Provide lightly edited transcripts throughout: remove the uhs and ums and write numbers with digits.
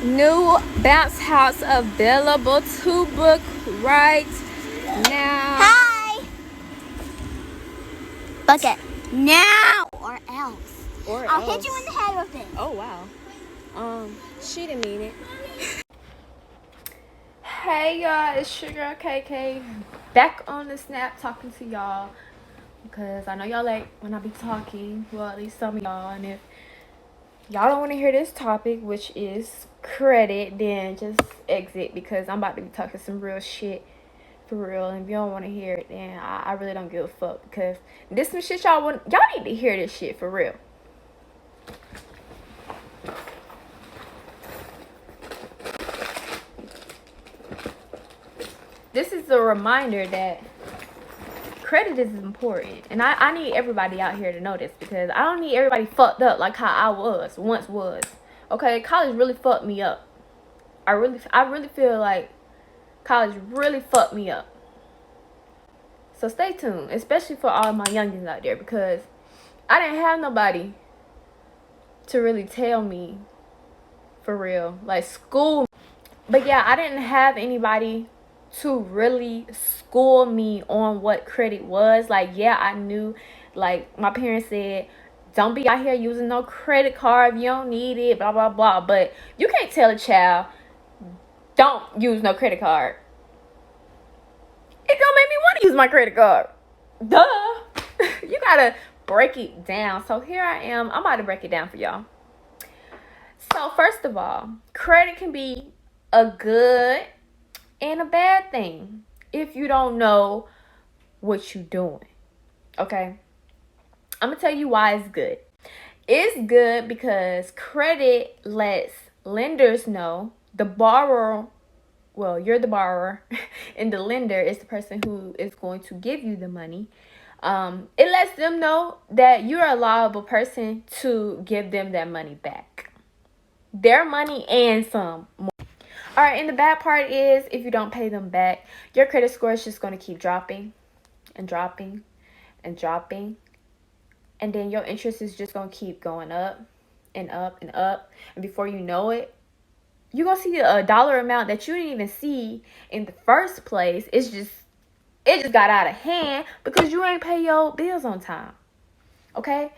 New bounce house available to book right now. Hi! Book it now or else. I'll hit you in the head with it. Oh wow. She didn't mean it. Hey y'all, it's your girl KK back on the snap talking to y'all because I know y'all like when I be talking. Well, at least some of y'all, and if y'all don't want to hear this topic, which is credit, then just exit because I'm about to be talking some real shit for real. And if you don't want to hear it, then I really don't give a fuck because this some shit y'all need to hear this shit for real. This is a reminder that credit is important, and I need everybody out here to know this because I don't need everybody fucked up like how I once was. Okay, college really fucked me up. I really feel like college really fucked me up. So stay tuned, especially for all my youngins out there, because I didn't have nobody to really tell me for real, like school. But yeah, I didn't have anybody to really school me on what credit was. Like, yeah, I knew, like my parents said, don't be out here using no credit card if you don't need it, blah blah blah. But you can't tell a child don't use no credit card. It don't make me want to use my credit card. Duh. You gotta break it down. So here I am. I'm about to break it down for y'all. So first of all, credit can be a good and a bad thing if you don't know what you're doing. Okay? I'm gonna tell you why it's good. It's good because credit lets lenders know the borrower, well, you're the borrower, and the lender is the person who is going to give you the money. It lets them know that you're a liable person to give them that money back. Their money and some more. All right, and the bad part is if you don't pay them back, your credit score is just going to keep dropping and dropping and dropping. And then your interest is just going to keep going up and up and up. And before you know it, you're going to see a dollar amount that you didn't even see in the first place. It just got out of hand because you ain't pay your bills on time. Okay?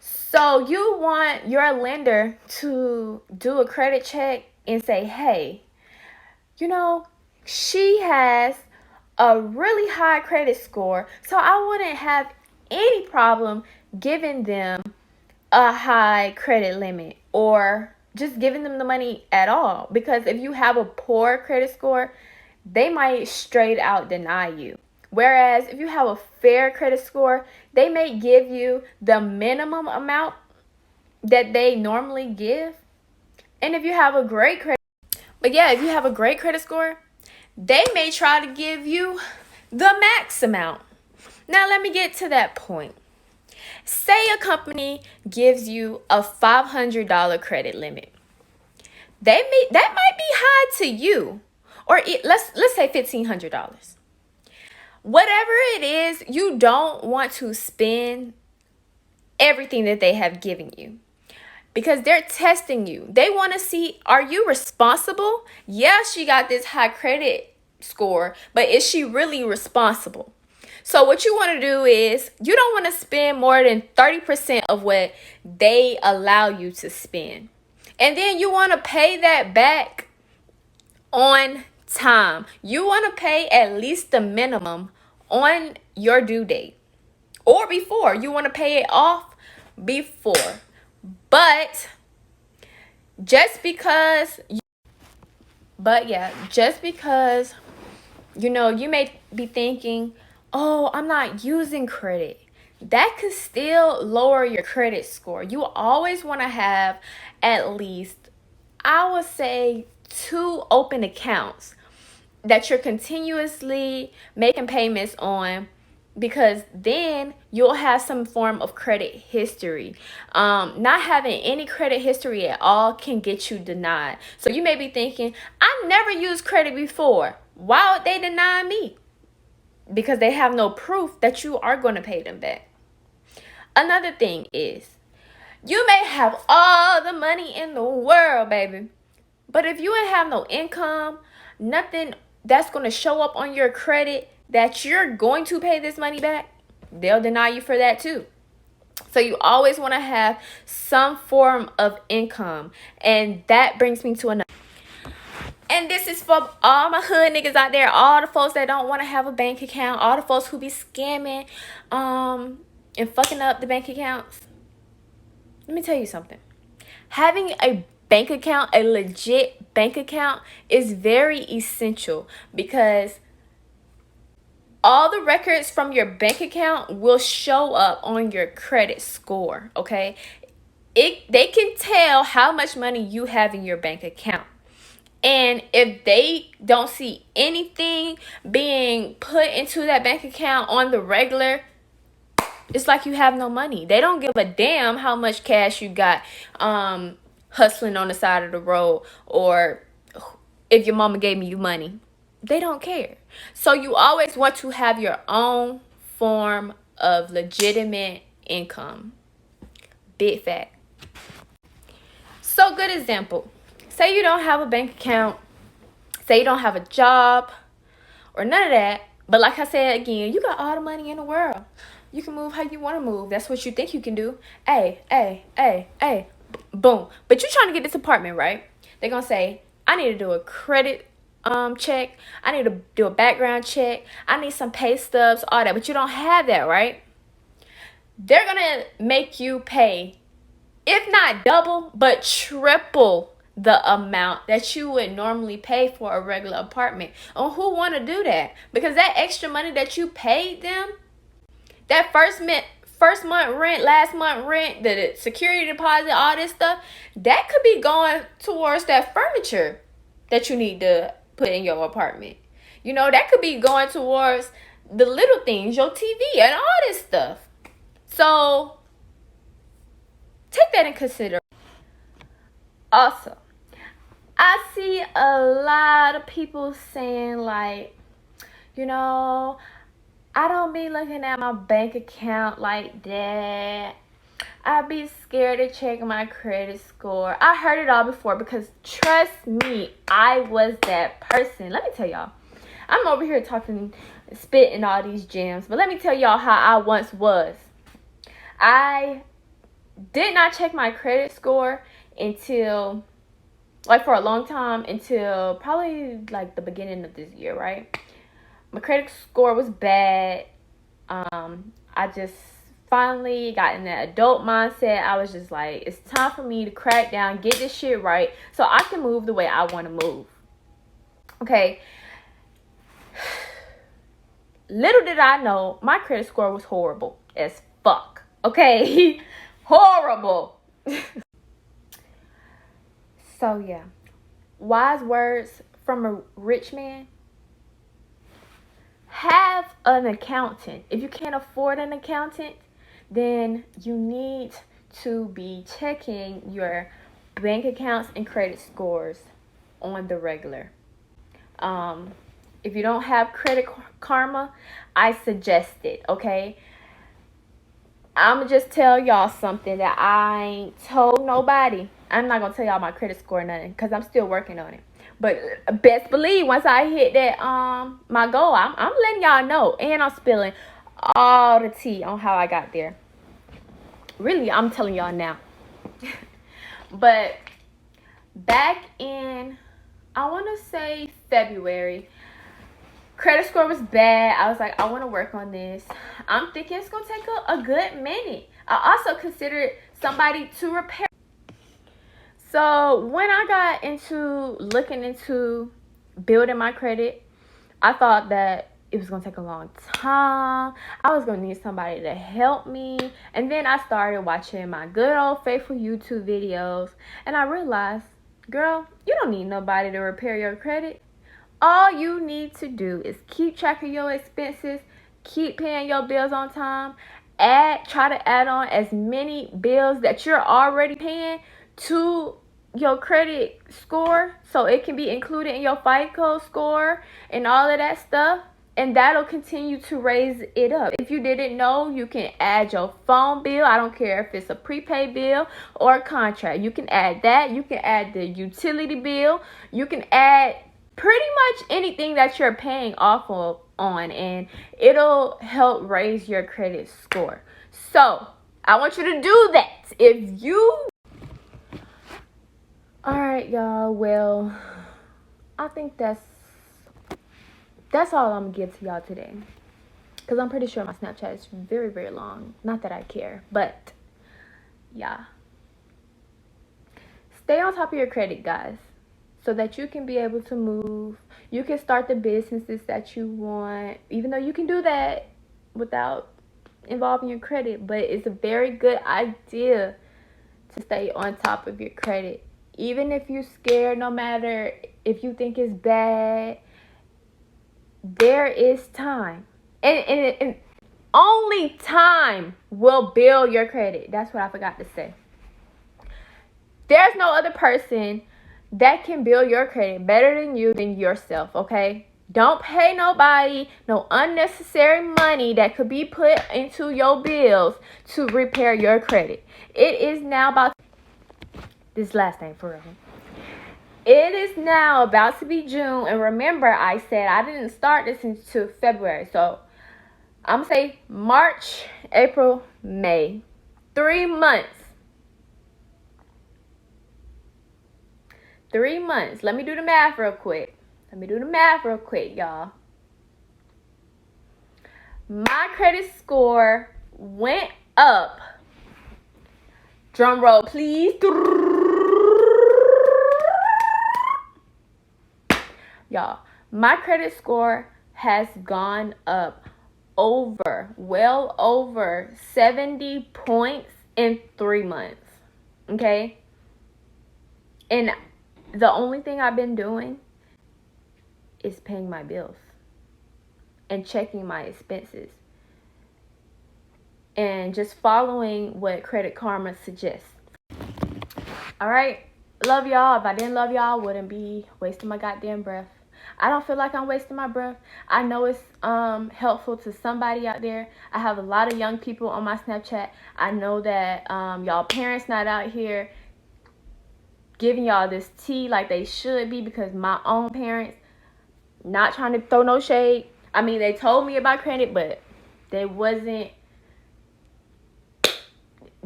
So you want your lender to do a credit check and say, hey, you know, she has a really high credit score, so I wouldn't have any problem giving them a high credit limit or just giving them the money at all. Because if you have a poor credit score, they might straight out deny you. Whereas if you have a fair credit score, they may give you the minimum amount that they normally give. And if you have a great credit, if you have a great credit score, they may try to give you the max amount. Now let me get to that point. Say a company gives you a $500 credit limit. That might be high to you, or let's say $1,500. Whatever it is, you don't want to spend everything that they have given you because they're testing you. They want to see, are you responsible? Yeah, she got this high credit score, but is she really responsible? So what you want to do is you don't want to spend more than 30% of what they allow you to spend. And then you want to pay that back on time. You want to pay at least the minimum on your due date or before. You want to pay it off before. But just because you know, you may be thinking, oh, I'm not using credit. That could still lower your credit score. You always want to have at least, I would say, 2 open accounts that you're continuously making payments on, because then you'll have some form of credit history. Not having any credit history at all can get you denied. So you may be thinking, I never used credit before. Why would they deny me? Because they have no proof that you are going to pay them back. Another thing is, you may have all the money in the world, baby, But if you ain't have no income, nothing that's going to show up on your credit that you're going to pay this money back, they'll deny you for that too. So you always want to have some form of income. And that brings me to another. And this is for all my hood niggas out there, all the folks that don't want to have a bank account, all the folks who be scamming and fucking up the bank accounts. Let me tell you something. Having a bank account, a legit bank account, is very essential because all the records from your bank account will show up on your credit score, okay? They can tell how much money you have in your bank account. And if they don't see anything being put into that bank account on the regular, it's like you have no money. They don't give a damn how much cash you got hustling on the side of the road, or if your mama gave you money. They don't care. So you always want to have your own form of legitimate income. Big fact. So, good example. Say you don't have a bank account. Say you don't have a job or none of that. But like I said again, you got all the money in the world. You can move how you want to move. That's what you think you can do. Hey. Boom. But you're trying to get this apartment, right? They're going to say, I need to do a credit check. I need to do a background check. I need some pay stubs, all that. But you don't have that, right? They're going to make you pay, if not double, but triple the amount that you would normally pay for a regular apartment. And who want to do that? Because that extra money that you paid them, that first month rent, last month rent, the security deposit, all this stuff, that could be going towards that furniture that you need to put in your apartment. You know, that could be going towards the little things, your TV and all this stuff. So take that in consideration. Also, I see a lot of people saying like, you know, I don't be looking at my bank account like that. I be scared to check my credit score. I heard it all before because trust me, I was that person. Let me tell y'all. I'm over here spitting all these gems, but let me tell y'all how I once was. I did not check my credit score until, like, for a long time, until probably like the beginning of this year, right? My credit score was bad. I just finally got in that adult mindset. I was just like, it's time for me to crack down, get this shit right, so I can move the way I want to move. Okay. Little did I know, my credit score was horrible as fuck. Okay. Horrible. So yeah, wise words from a rich man. Have an accountant. If you can't afford an accountant, then you need to be checking your bank accounts and credit scores on the regular. If you don't have Credit Karma, I suggest it, okay? I'm going to just tell y'all something that I ain't told nobody. I'm not going to tell y'all my credit score or nothing because I'm still working on it. But best believe once I hit that my goal, I'm letting y'all know. And I'm spilling all the tea on how I got there. Really, I'm telling y'all now. But back in, I want to say February, credit score was bad. I was like, I want to work on this. I'm thinking it's going to take a good minute. I also considered somebody to repair. So when I got into looking into building my credit, I thought that it was going to take a long time. I was going to need somebody to help me. And then I started watching my good old faithful YouTube videos. And I realized, girl, you don't need nobody to repair your credit. All you need to do is keep track of your expenses, keep paying your bills on time, try to add on as many bills that you're already paying to your credit score so it can be included in your FICO score and all of that stuff. And that'll continue to raise it up. If you didn't know, you can add your phone bill. I don't care if it's a prepaid bill or a contract. You can add that. You can add the utility bill. You can add pretty much anything that you're paying off of on, and it'll help raise your credit score. So I want you to do that. If you... Alright, y'all. Well, I think that's all I'm going to give to y'all today. Because I'm pretty sure my Snapchat is very, very long. Not that I care. But, yeah. Stay on top of your credit, guys. So that you can be able to move. You can start the businesses that you want. Even though you can do that without involving your credit. But it's a very good idea to stay on top of your credit. Even if you're scared, no matter if you think it's bad, there is time. And only time will build your credit. That's what I forgot to say. There's no other person that can build your credit better than you than yourself, okay? Don't pay nobody no unnecessary money that could be put into your bills to repair your credit. It is now about... This last thing for real. It is now about to be June. And remember, I said I didn't start this until February. So, I'm going to say March, April, May. 3 months. 3 months. Let me do the math real quick. Y'all. My credit score went up. Drum roll, please. Y'all, my credit score has gone up well over 70 points in 3 months. Okay? And the only thing I've been doing is paying my bills and checking my expenses and just following what Credit Karma suggests. All right? Love y'all. If I didn't love y'all, I wouldn't be wasting my goddamn breath. I don't feel like I'm wasting my breath. I know it's helpful to somebody out there. I have a lot of young people on my Snapchat. I know that y'all parents not out here giving y'all this tea like they should be, because my own parents, not trying to throw no shade. I mean, they told me about credit, but they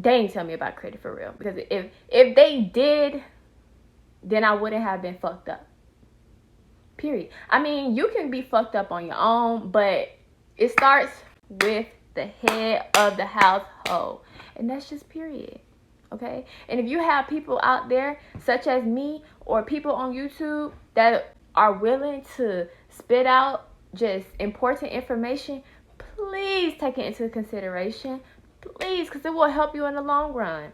ain't tell me about credit for real. Because if they did, then I wouldn't have been fucked up. Period. I mean, you can be fucked up on your own, but it starts with the head of the household. And that's just period. Okay? And if you have people out there, such as me, or people on YouTube that are willing to spit out just important information, please take it into consideration. Please, because it will help you in the long run.